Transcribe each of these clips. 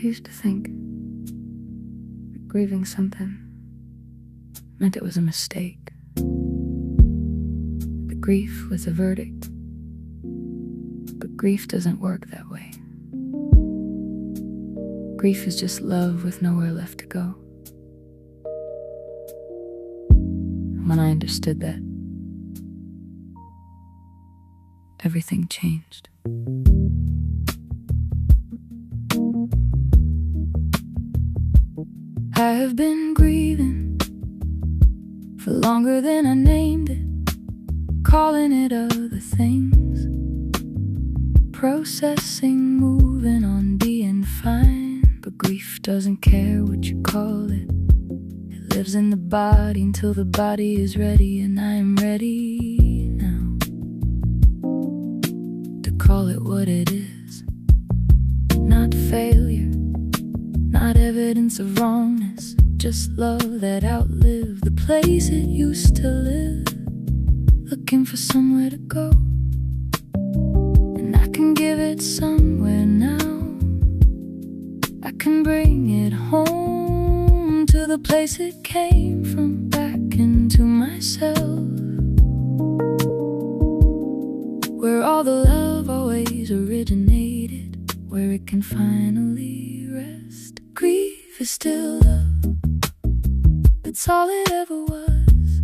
I used to think that grieving something meant it was a mistake. The grief was a verdict. But grief doesn't work that way. Grief is just love with nowhere left to go. And when I understood that, everything changed. I have been grieving for longer than I named it, calling it other things, processing, moving on, being fine. But grief doesn't care what you call it. It lives in the body until the body is ready, and I am ready now to call it what it is. Not failure, not evidence of wrongness, just love that outlived the place it used to live, looking for somewhere to go. And I can give it somewhere now. I can bring it home to the place it came from, back into myself, where all the love always originated, where it can finally rest. Grief is still love, that's all it ever was.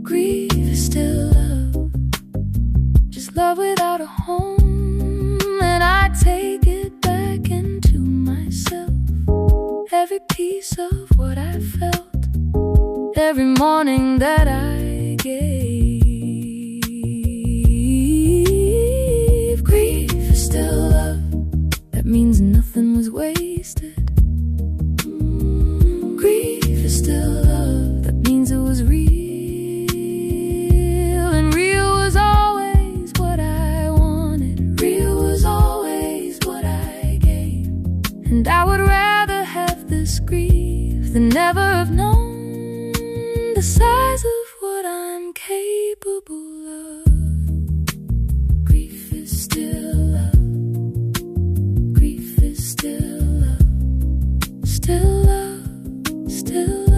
Grief is still love, just love without a home. And I take it back into myself, every piece of what I felt, every morning that I gave. Grief is still love, that means nothing was wasted. Grief is still love, that means it was real. And real was always what I wanted, real was always what I gave. And I would rather have this grief than never have known the size of what I'm capable of. Grief is still love, grief is still love, still love, still love.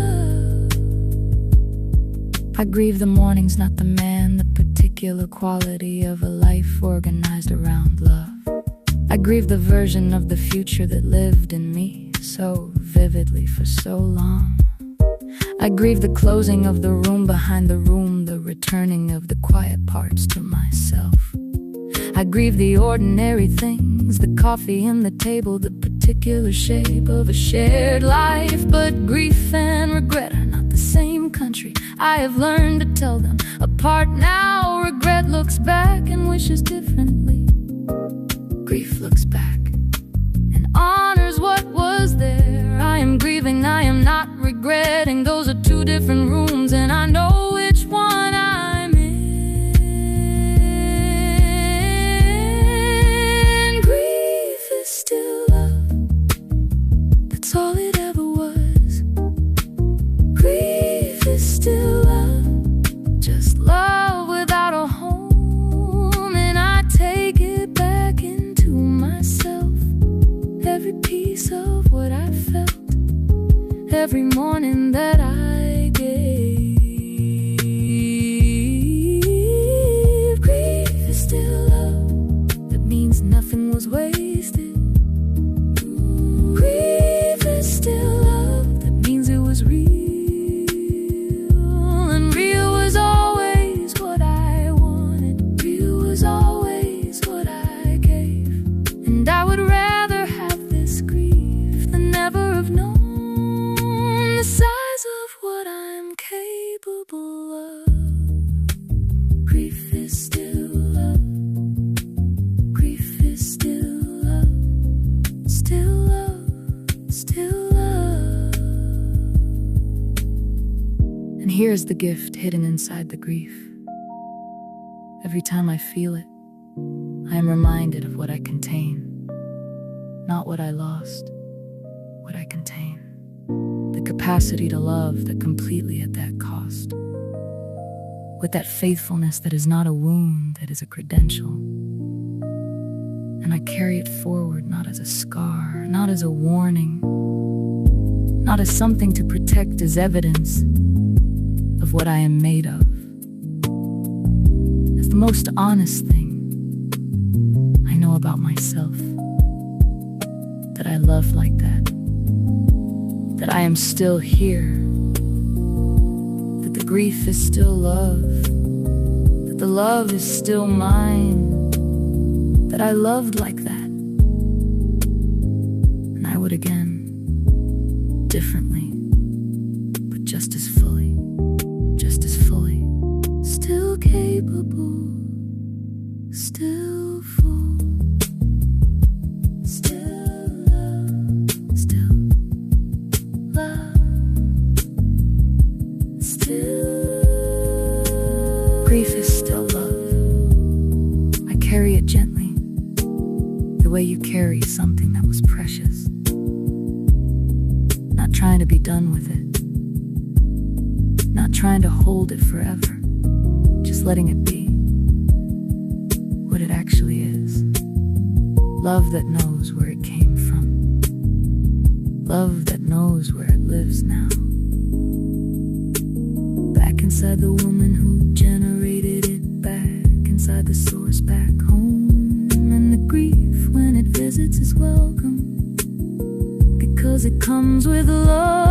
I grieve the mornings, not the man, the particular quality of a life organized around love. I grieve the version of the future that lived in me so vividly for so long. I grieve the closing of the room behind the room, the returning of the quiet parts to myself. I grieve the ordinary things, the coffee and the table, the particular shape of a shared life. But grief and regret are not the same country. I have learned to tell them apart now. Regret looks back and wishes differently. Grief looks back and honors what was there. I am grieving, I am not regretting. Those are two different rooms, and I know which one I'm in. Grief is still love, that's all it ever was. Grief is still love, just love without a home. And I take it back into myself, every piece of what I felt, every morning that I gave. Grief is still love, that means nothing was wasted. Grief is still love, that means it was real. And real was always what I wanted, real was always what I gave. And I would rather have this grief than never have known the size of what I'm capable of. Grief is still love, grief is still love, still love, still love. And here's the gift hidden inside the grief. Every time I feel it, I am reminded of what I contain, not what I lost, what I contain. The capacity to love that completely at that cost, with that faithfulness that is not a wound, that is a credential. And I carry it forward, not as a scar, not as a warning, not as something to protect, as evidence of what I am made of. As the most honest thing I know about myself, that I love like that, that I am still here, that the grief is still love, that the love is still mine, that I loved like that, and I would again, differently, but just as fully, still capable, still full, still love, still grief is still love. I carry it gently, the way you carry something that was precious, not trying to be done with it, not trying to hold it forever, just letting it be what it actually is. Love that knows where it came from, love that knows where it lives now, back inside the woman who generated it, back inside the source, back home. And the grief when it visits is welcome, because it comes with love.